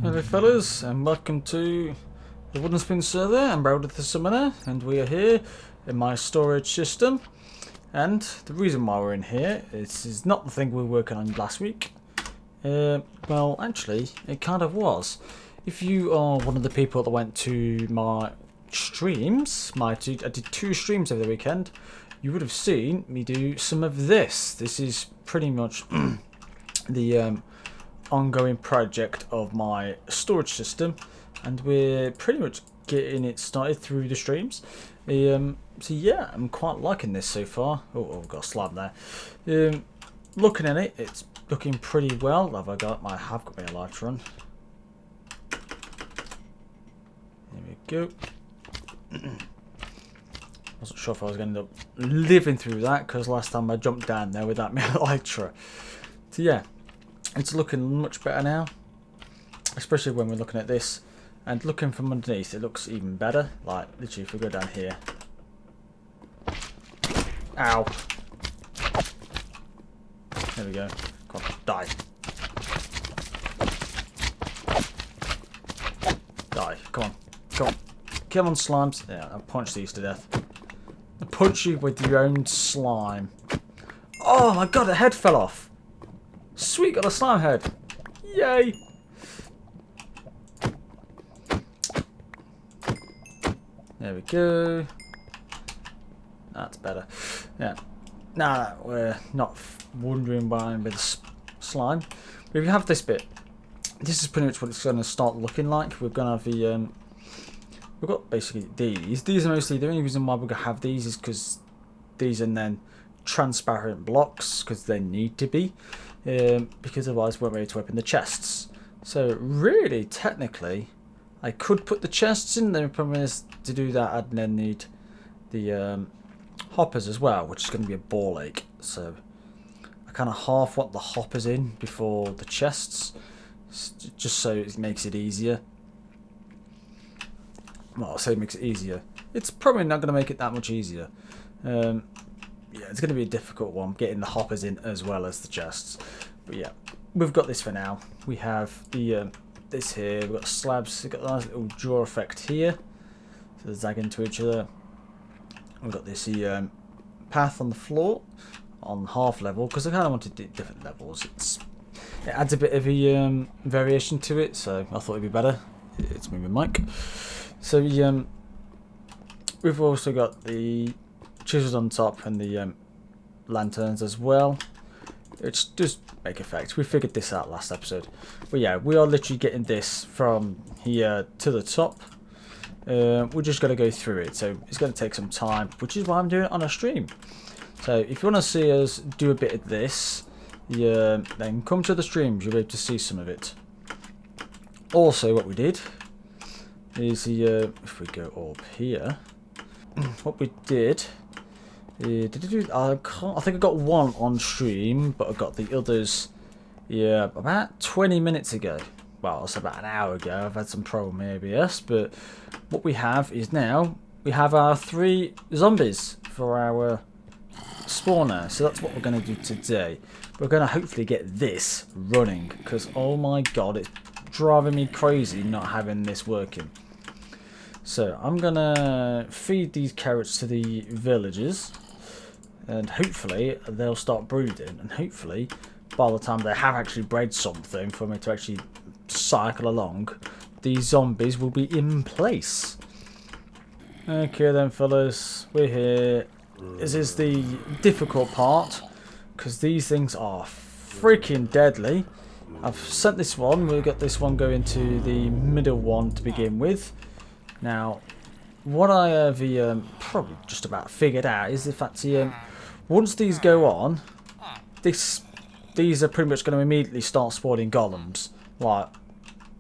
Hello fellas, and welcome to the Wooden Spoon server. I'm Reldeth the Summoner, and we are here in my storage system. And the reason why we're in here is not the thing we were working on last week. Well, actually, it kind of was. If you are one of the people that went to my streams, I did 2 streams over the weekend, you would have seen me do some of this. This is pretty much the ongoing project of my storage system, and we're pretty much getting it started through the streams. So yeah, I'm quite liking this so far. Oh, I've got a slab there. Looking at it, it's looking pretty well. I have got my lighter on. There we go. Wasn't sure if I was going to end up living through that, because last time I jumped down there without my elytra. So yeah, it's looking much better now, especially when we're looking at this, and looking from underneath it looks even better. Like literally, if we go down here, ow, there we go. Come on, die, die, come on, come on, come on, slimes. Yeah, I'll punch these to death. I'll punch you with your own slime. Oh my god, a head fell off. Sweet, got a slime head. Yay! There we go. That's better. Yeah. Now that we're not wandering around with slime, we have this bit. This is pretty much what it's going to start looking like. We're going to have the we've got basically these. These are mostly the only reason why we're going to have these is because these are then transparent blocks, because they need to be. Because otherwise we won't be able to open the chests. So really, technically, I could put the chests in. The problem is, to do that I'd then need the hoppers as well, which is going to be a ball ache. So I kind of half want the hoppers in before the chests, just so it makes it easier. Well, I'll say it makes it easier. It's probably not going to make it that much easier. Yeah, it's going to be a difficult one, getting the hoppers in as well as the chests. But yeah, we've got this for now. We have the this here. We've got slabs. We've got a nice little draw effect here, so they zag into each other. We've got this path on the floor on half level, because I kind of wanted different levels. It adds a bit of a variation to it, so I thought it'd be better. It's me, Mike. So we've also got the chisels on top and the lanterns as well, which does make effect. We figured this out last episode. But yeah, we are literally getting this from here to the top. We're just going to go through it, so it's going to take some time, which is why I'm doing it on a stream. So if you want to see us do a bit of this, then come to the streams, you'll be able to see some of it. Also, what we did is if we go up here, what we did. I think I got one on stream, but I got the others, yeah, about 20 minutes ago. Well, it's about an hour ago. I've had some problem with ABS, but what we have is now we have our 3 zombies for our spawner. So that's what we're going to do today. We're going to hopefully get this running, because oh my god, it's driving me crazy not having this working. So I'm going to feed these carrots to the villagers, and hopefully they'll start brooding, and hopefully by the time they have actually bred something for me to actually cycle along, these zombies will be in place. Okay then fellas, we're here. This is the difficult part, because these things are freaking deadly. I've sent this one, we'll get this one going to the middle one to begin with. Now, what I have probably just about figured out is the fact once these go on, these are pretty much going to immediately start spawning golems. Like,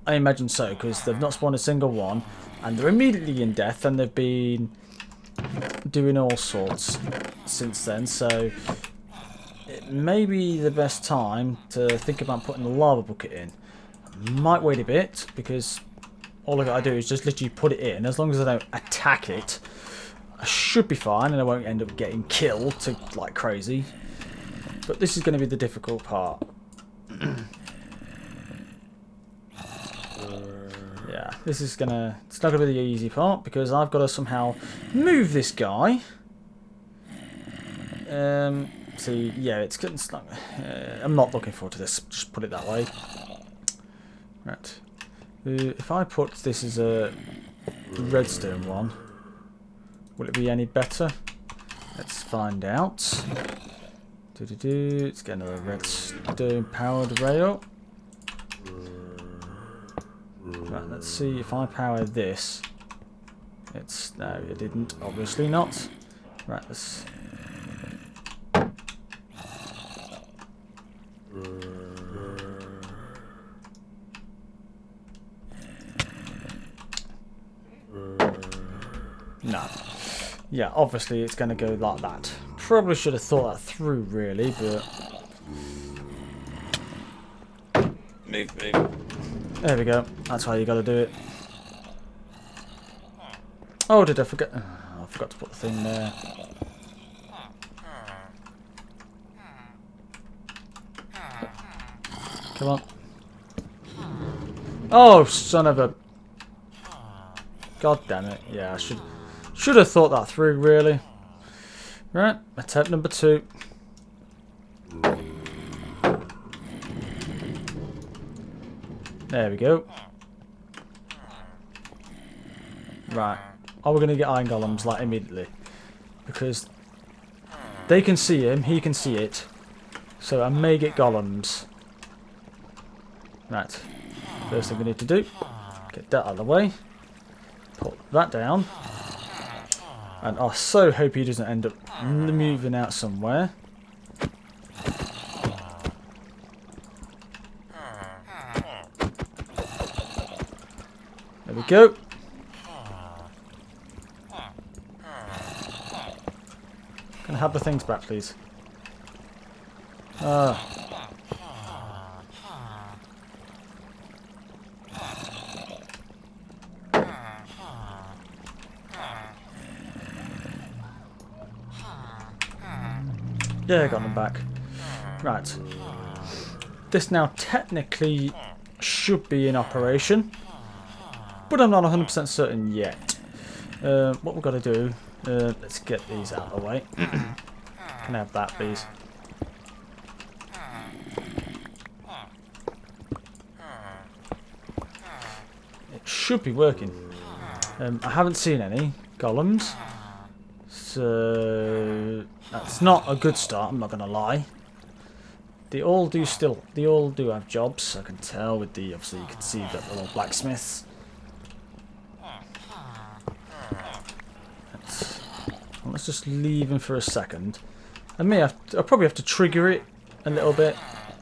I imagine so, because they've not spawned a single one, and they're immediately in death, and they've been doing all sorts since then. So it may be the best time to think about putting the lava bucket in. Might wait a bit, because all I gotta do is just literally put it in. As long as I don't attack it, I should be fine, and I won't end up getting killed like crazy. But this is going to be the difficult part. This is gonna... It's not gonna be the easy part because I've got to somehow move this guy. See, yeah, it's getting slung. I'm not looking forward to this. Just put it that way. Right. If I put this as a redstone one, will it be any better? Let's find out. Let's get another redstone powered rail. Right, let's see if I power this. It's... No, it didn't. Obviously not. Right, let's... No. Yeah, obviously it's going to go like that. Probably should have thought that through, really, but... Move. There we go. That's how you got to do it. Oh, did I forget? Oh, I forgot to put the thing there. Come on. Oh, son of a... God damn it. Yeah, I should have thought that through, really. Right, attempt number 2. There we go. Right. Are we going to get iron golems, like, immediately? Because they can see him, he can see it. So I may get golems. Right. First thing we need to do, get that out of the way. Put that down. And I so hope he doesn't end up moving out somewhere. There we go. Can I have the things back, please? Yeah, I got them back. Right. This now technically should be in operation, but I'm not 100% certain yet. What we've got to do, let's get these out of the way. Can I have that, please? It should be working. I haven't seen any golems, so that's not a good start. I'm not going to lie. They all do have jobs. I can tell with the, obviously you can see that they're all blacksmiths. Let's just leave him for a second. I'll probably have to trigger it a little bit,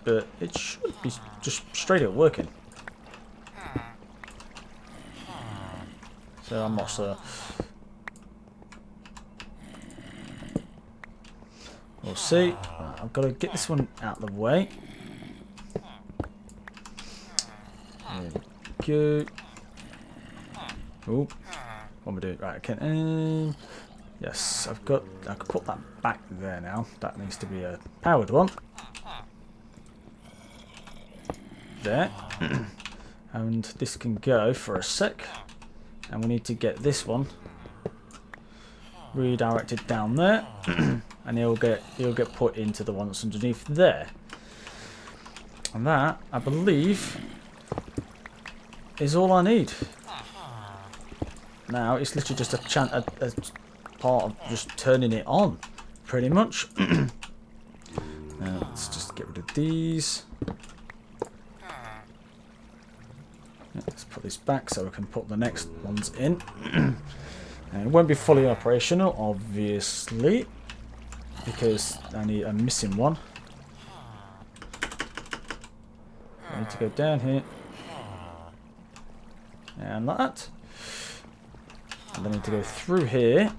but it should be just straight up working. So I'm not sure. We'll see. Right, I've got to get this one out of the way. There we go. Oh, what am I doing? Right, okay. Yes, I can put that back there now. That needs to be a powered one. There. And this can go for a sec. And we need to get this one redirected down there. And he'll get put into the one that's underneath there. And that, I believe, is all I need. Now it's literally just a part of just turning it on, pretty much. Let's just get rid of these. Let's put this back so we can put the next ones in. And it won't be fully operational, obviously, because I'm missing one. I need to go down here. And like that. And I need to go through here.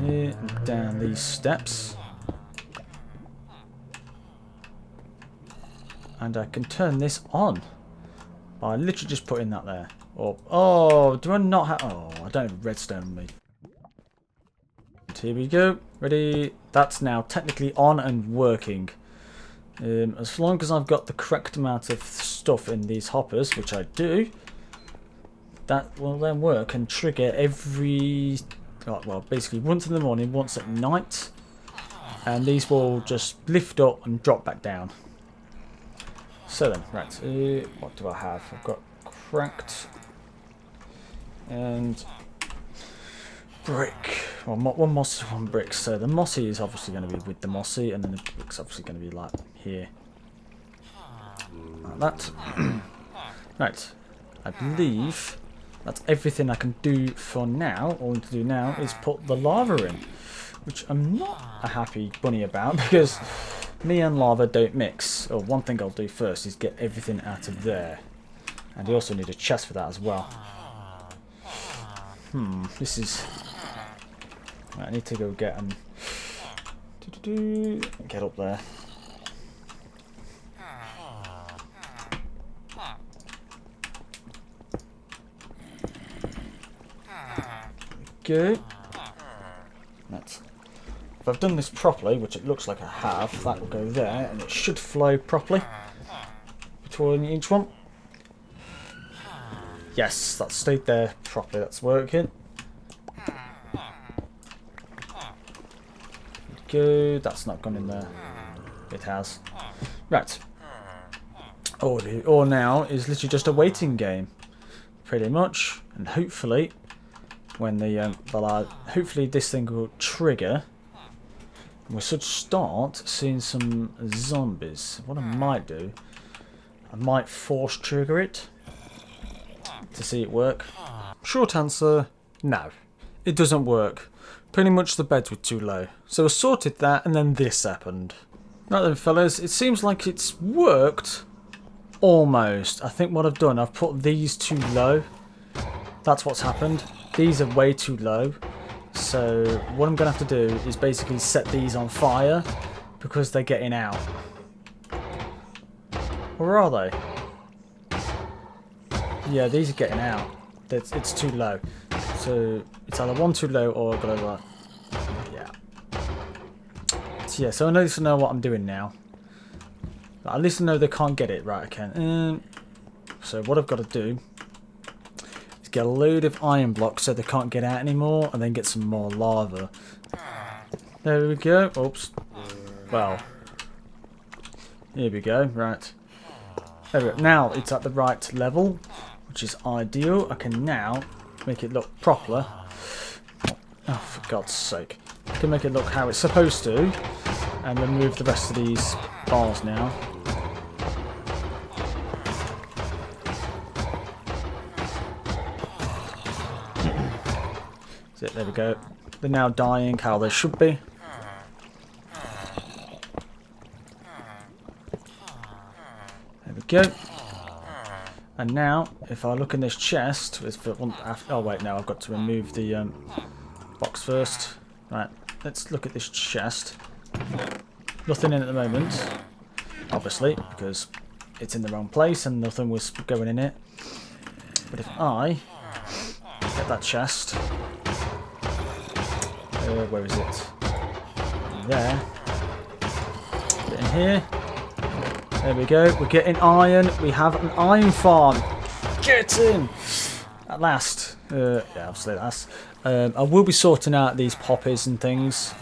Here and down these steps. And I can turn this on by literally just putting that there. Or, oh, do I not have... Oh, I don't have redstone on me. And here we go. Ready? That's now technically on and working. As long as I've got the correct amount of stuff in these hoppers, which I do, that will then work and trigger every, well, basically once in the morning, once at night, and these will just lift up and drop back down. So then, right, what do I have? I've got cracked and brick. Well, one mossy, one brick. So the mossy is obviously going to be with the mossy, and then the brick's obviously going to be like here. Like that. Right. I believe that's everything I can do for now. All I need to do now is put the lava in, which I'm not a happy bunny about because me and lava don't mix. Or one thing I'll do first is get everything out of there. And you also need a chest for that as well. This is... I need to go get and get up there. Good. That's. If I've done this properly, which it looks like I have, that will go there, and it should flow properly between each one. Yes, that stayed there properly. That's working. Good. That's not gone in there. It has. Right. All now is literally just a waiting game, pretty much, and hopefully, when the hopefully this thing will trigger, we should start seeing some zombies. What I might do, I might force trigger it to see it work. Short answer, no, it doesn't work. Pretty much the beds were too low. So I sorted that and then this happened. Right then fellas, it seems like it's worked. Almost. I think what I've done, I've put these too low. That's what's happened. These are way too low. So what I'm going to have to do is basically set these on fire because they're getting out. Or are they? Yeah, these are getting out. It's too low. So it's either one too low or I've got to like, yeah. So yeah, so I know what I'm doing now. At least I know they can't get it. Right, I can. So what I've got to do is get a load of iron blocks so they can't get out anymore, and then get some more lava. There we go. Oops. Well, here we go. Right. There we go. Now it's at the right level, which is ideal. I can now make it look proper. Oh, for God's sake. I can make it look how it's supposed to, and remove the rest of these bars now. There we go. They're now dying how they should be. There we go. And now, if I look in this chest, oh wait, no, I've got to remove the box first. Right, let's look at this chest. Nothing in at the moment, obviously, because it's in the wrong place and nothing was going in it. But if I get that chest, where is it? There. Get in here. There we go. We're getting iron. We have an iron farm. Get in! At last. Yeah, obviously last. I will be sorting out these poppies and things.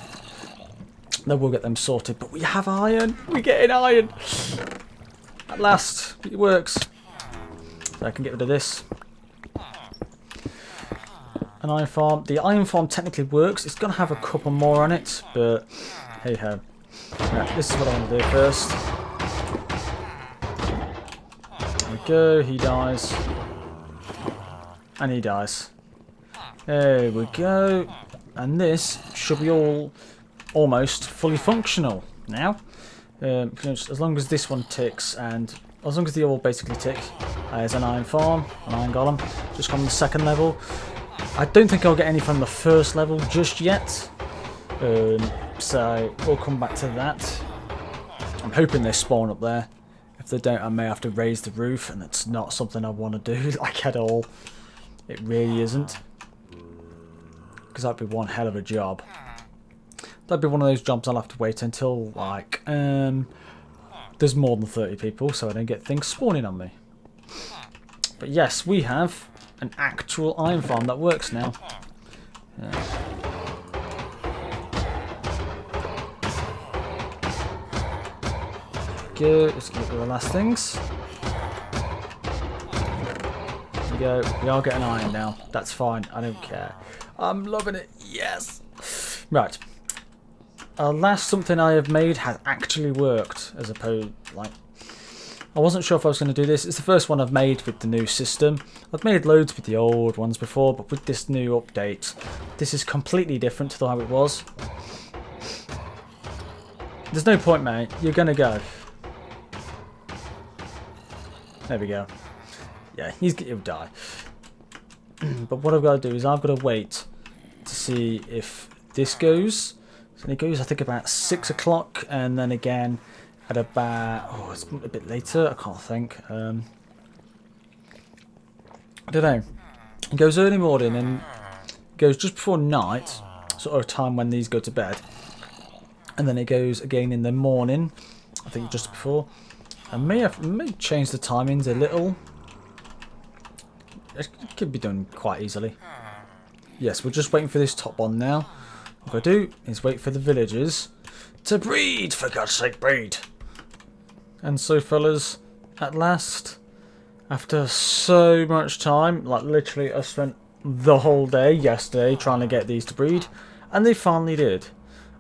Then we'll get them sorted. But we have iron. We're getting iron. At last. It works. So I can get rid of this. An iron farm. The iron farm technically works. It's going to have a couple more on it. But hey ho. Right, this is what I want to do first. There we go. He dies. And he dies. There we go. And this should be all almost fully functional now. As long as this one ticks, and as long as they all basically tick. There's an iron farm, an iron golem. Just come on the second level. I don't think I'll get any from the first level just yet. So we'll come back to that. I'm hoping they spawn up there. If they don't, I may have to raise the roof, and it's not something I want to do, like at all. It really isn't. Because that'd be one hell of a job. That'd be one of those jobs I'll have to wait until, like, there's more than 30 people, so I don't get things spawning on me. But yes, we have an actual iron farm that works now. Good. Let's get the last things. There we go. We are getting iron now. That's fine. I don't care. I'm loving it. Yes. Right. Last something I have made has actually worked, as opposed, like, I wasn't sure if I was going to do this. It's the first one I've made with the new system. I've made loads with the old ones before, but with this new update, this is completely different to how it was. There's no point, mate. You're going to go. There we go. Yeah, he'll die. But what I've got to do is I've got to wait to see if this goes. So it goes, I think, about 6 o'clock, and then again at about, oh, it's a bit later, I can't think. I don't know. It goes early morning and goes just before night, sort of time when these go to bed. And then it goes again in the morning, I think just before. I may change the timings a little. It could be done quite easily. Yes, we're just waiting for this top one now. What I do is wait for the villagers to breed, for God's sake, breed. And so, fellas, at last, after so much time, like literally I spent the whole day yesterday trying to get these to breed, and they finally did.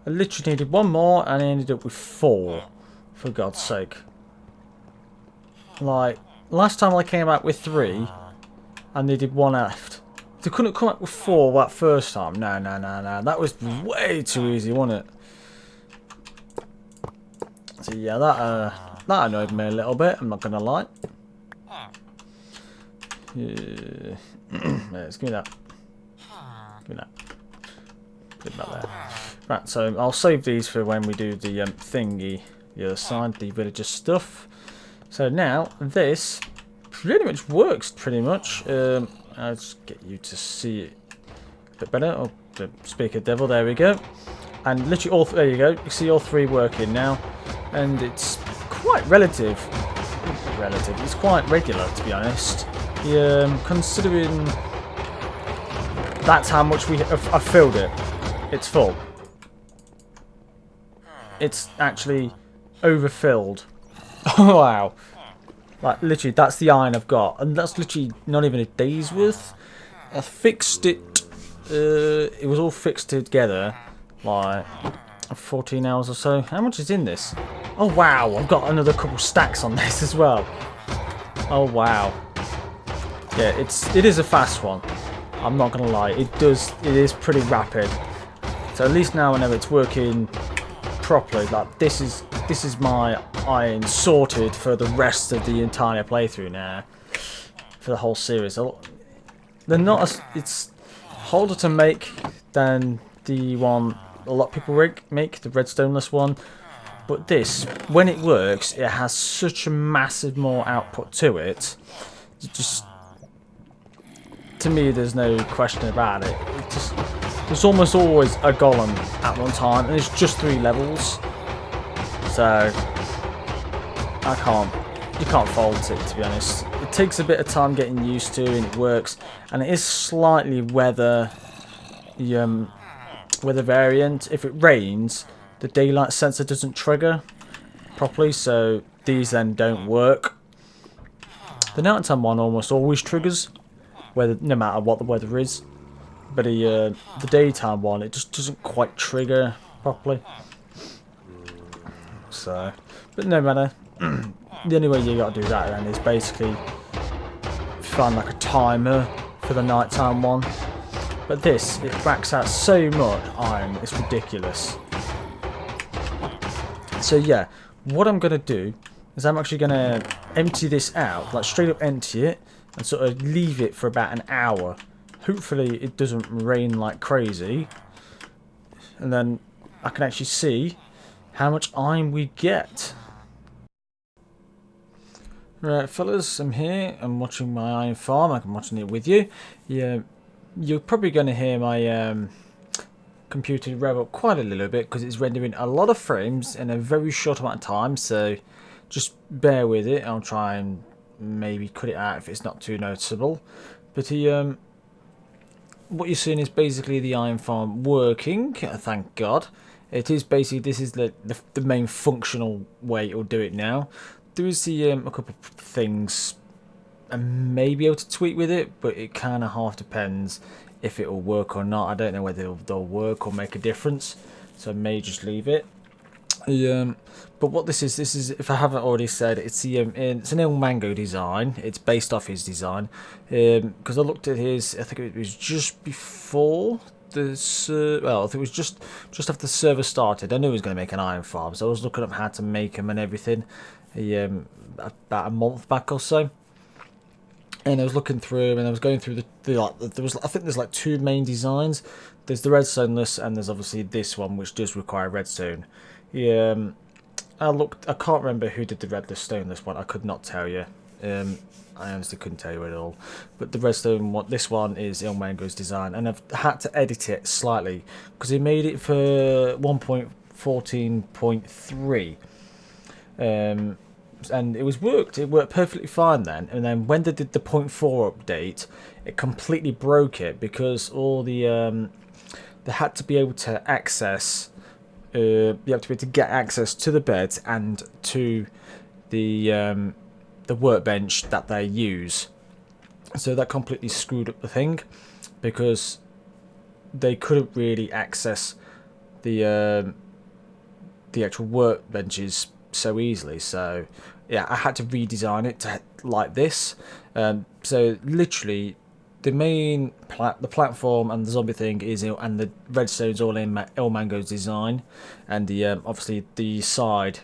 I literally needed one more and I ended up with 4, for God's sake. Like, last time I came out with 3 and they did 1 left. They couldn't come up with 4 that first time. No. That was way too easy, wasn't it? So yeah, that annoyed me a little bit, I'm not going to lie. Yeah. Let's give me that. Give me that. Put that there. Right, so I'll save these for when we do the thingy, the other side, the villager stuff. So now, this pretty much works, pretty much. I'll just get you to see it a bit better. Oh, the speaker devil, there we go. And literally there you go. You see all 3 working now. And it's quite relative. It's quite regular, to be honest. Considering that's how much I've filled it. It's full. It's actually overfilled. Oh, wow. Like, literally, that's the iron I've got. And that's literally not even a day's worth. I fixed it. It was all fixed together. Like, 14 hours or so. How much is in this? Oh, wow. I've got another couple stacks on this as well. Oh, wow. Yeah, it is a fast one. I'm not going to lie. It is pretty rapid. So at least now I know it's working properly. Like, this is my iron sorted for the rest of the entire playthrough now, for the whole series. They're not as, it's harder to make than the one a lot of people make, the redstoneless one, but this, when it works, it has such a massive more output to it. Just, to me, there's no question about it. There's almost always a golem at one time, and it's just 3 levels, so you can't fault it, to be honest. It takes a bit of time getting used to, and it works. And it is slightly weather variant. If it rains, the daylight sensor doesn't trigger properly, so these then don't work. The nighttime one almost always triggers, no matter what the weather is. But the daytime one, it just doesn't quite trigger properly. So, but no matter. The only way you got to do that then is basically find like a timer for the nighttime one. But this, it racks out so much iron, it's ridiculous. So yeah, what I'm going to do is I'm actually going to empty this out, like straight up empty it, and sort of leave it for about an hour. Hopefully it doesn't rain like crazy. And then I can actually see how much iron we get. Right, fellas, I'm here. I'm watching my iron farm. I'm watching it with you. Yeah, you're probably going to hear my computer rev up quite a little bit because it's rendering a lot of frames in a very short amount of time. So just bear with it. I'll try and maybe cut it out if it's not too noticeable. But what you're seeing is basically the iron farm working. Thank God. It is basically, this is the main functional way it'll do it now. There is a couple of things I may be able to tweak with it, but it kind of half depends if it will work or not. I don't know whether they'll work or make a difference, so I may just leave it. But what this is, if I haven't already said, it's it's an Ilmango design. It's based off his design, because I looked at his. I think it was just before the well, I think it was just after the server started. I knew he was going to make an iron farm, so I was looking up how to make him and everything. About a month back or so. And I was looking through, and I was going through there was, I think there's like two main designs. There's the redstoneless, and there's obviously this one, which does require redstone. Yeah, I can't remember who did the Reldeth stoneless one. I could not tell you. I honestly couldn't tell you at all. But the redstone one, this one is Ilmango's design, and I've had to edit it slightly because he made it for 1.14.3. And it worked perfectly fine then, and then when they did the 0.4 update, it completely broke it because all the they had to be able to access you have to be able to get access to the beds and to the workbench that they use. So that completely screwed up the thing because they couldn't really access the actual workbenches so easily. So yeah, I had to redesign it to like this. So literally the main the platform and the zombie thing is and the redstone's all in Ilmango's design, and the obviously the side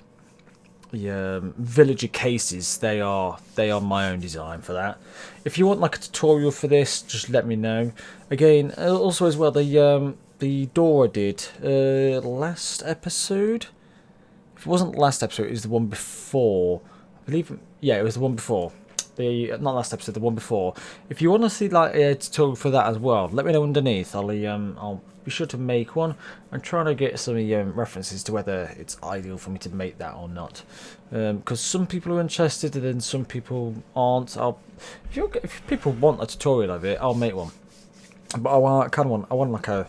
villager cases, they are my own design for that. If you want like a tutorial for this, just let me know. Again, also as well, the door I did last episode. If it wasn't last episode, it was the one before. I believe, yeah, it was the one before. Not last episode, the one before. If you want to see like a tutorial for that as well, let me know underneath. I'll be sure to make one. I'm trying to get some references to whether it's ideal for me to make that or not, because some people are interested and then some people aren't. If people want a tutorial of it, I'll make one. But I want like a.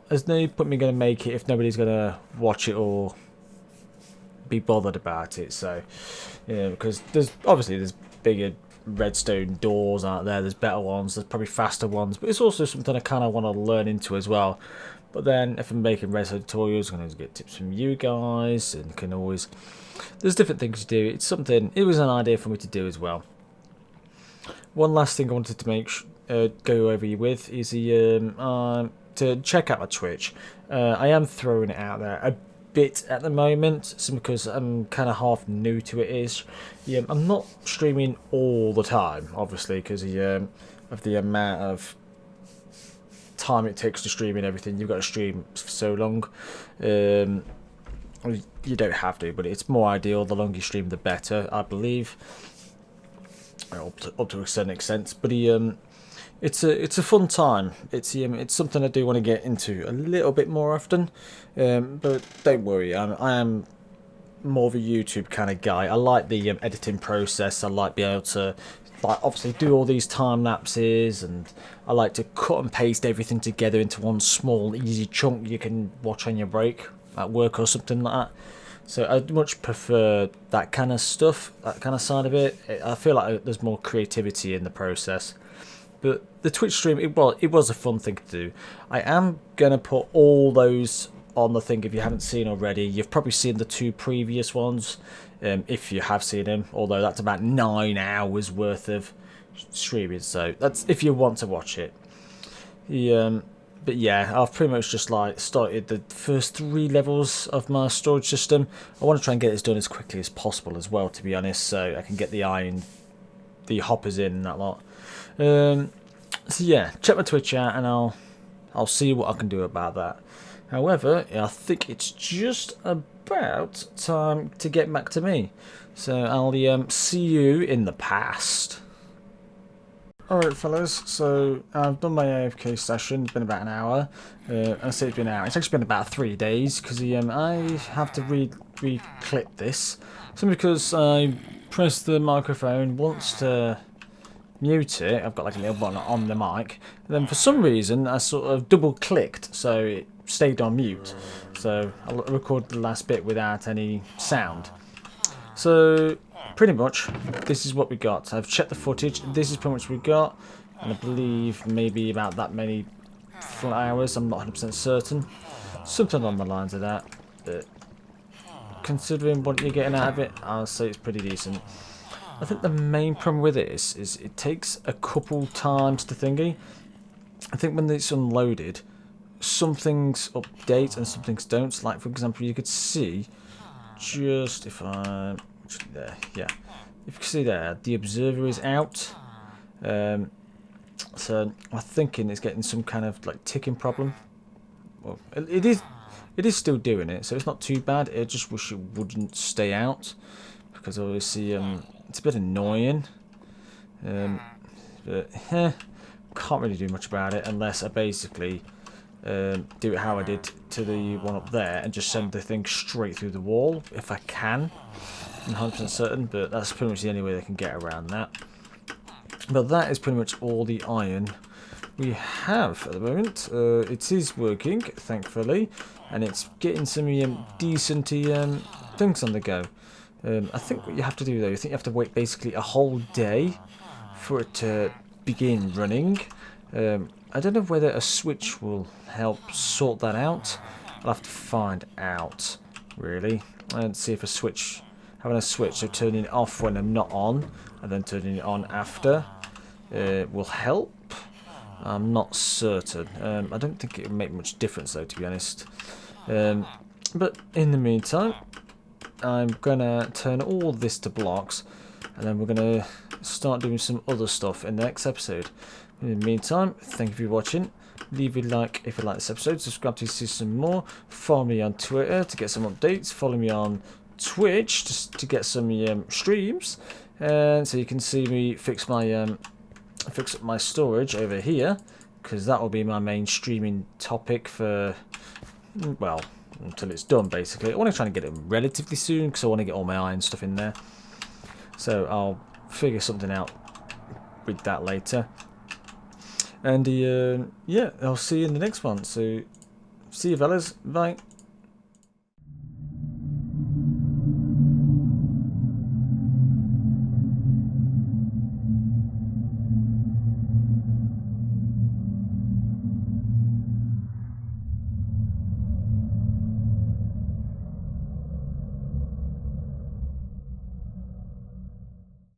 There's no point me going to make it if nobody's going to watch it or be bothered about it. So, yeah, because there's bigger redstone doors out there. There's better ones. There's probably faster ones. But it's also something I kind of want to learn into as well. But then if I'm making redstone tutorials, I'm going to get tips from you guys, and can always. There's different things to do. It's something. It was an idea for me to do as well. One last thing I wanted to go over you with is the to check out my Twitch. I am throwing it out there a bit at the moment, because I'm kind of half new to it. I'm not streaming all the time, obviously, because of the amount of time it takes to stream and everything. You've got to stream for so long. You don't have to, but it's more ideal. The longer you stream, the better, I believe. Up to a certain extent, but it's a fun time. It's something I do want to get into a little bit more often. But don't worry, I am more of a YouTube kind of guy. I like the editing process. I like being able to obviously do all these time lapses, and I like to cut and paste everything together into one small easy chunk you can watch on your break at work or something like that. So I much prefer that kind of stuff, that kind of side of it. I feel like there's more creativity in the process. But the Twitch stream, it was a fun thing to do. I am going to put all those on the thing if you haven't seen already. You've probably seen the two previous ones, if you have seen them. Although that's about 9 hours worth of streaming. So that's if you want to watch it. But yeah, I've pretty much just started the first 3 levels of my storage system. I want to try and get this done as quickly as possible as well, to be honest, so I can get the hoppers in and that lot. So yeah, check my Twitch out and I'll see what I can do about that. However, I think it's just about time to get back to me. So I'll see you in the past. Alright fellas, so I've done my AFK session, it's been about an hour. I say it's been an hour, it's actually been about 3 days, because I have to re-clip this. Simply because I pressed the microphone once to mute it, I've got like a little button on the mic, and then for some reason I sort of double clicked, so it stayed on mute. So I recorded the last bit without any sound. So pretty much this is what we got. I've checked the footage, this is pretty much what we got, and I believe maybe about that many flowers, I'm not 100% certain. Something along the lines of that, but considering what you're getting out of it, I'll say it's pretty decent. I think the main problem with this is it takes a couple times to thingy. I think when it's unloaded, some things update and some things don't. Like for example, you could see just if I'm there, yeah. If you can see there, the observer is out. So I'm thinking it's getting some kind of like ticking problem. Well, it is still doing it, so it's not too bad. I just wish it wouldn't stay out because obviously it's a bit annoying. But can't really do much about it unless I basically do it how I did to the one up there and just send the thing straight through the wall if I can. I'm 100% certain, but that's pretty much the only way they can get around that. But that is pretty much all the iron we have at the moment. It is working, thankfully, and it's getting some decent things on the go. I think what you have to do though, I think you have to wait basically a whole day for it to begin running. I don't know whether a switch will help sort that out. I'll have to find out, really, and see if having a switch, so turning it off when I'm not on, and then turning it on after, will help. I'm not certain. I don't think it will make much difference though, to be honest. But in the meantime, I'm gonna turn all this to blocks, and then we're gonna start doing some other stuff in the next episode. In the meantime, thank you for watching. Leave a like if you like this episode. Subscribe to see some more. Follow me on Twitter to get some updates. Follow me on Twitch just to get some streams, and so you can see me fix up my storage over here, because that will be my main streaming topic for, well, until it's done basically. I want to try and get it relatively soon because I want to get all my iron stuff in there, so I'll figure something out with that later. And yeah, I'll see you in the next one. So see you fellas, bye.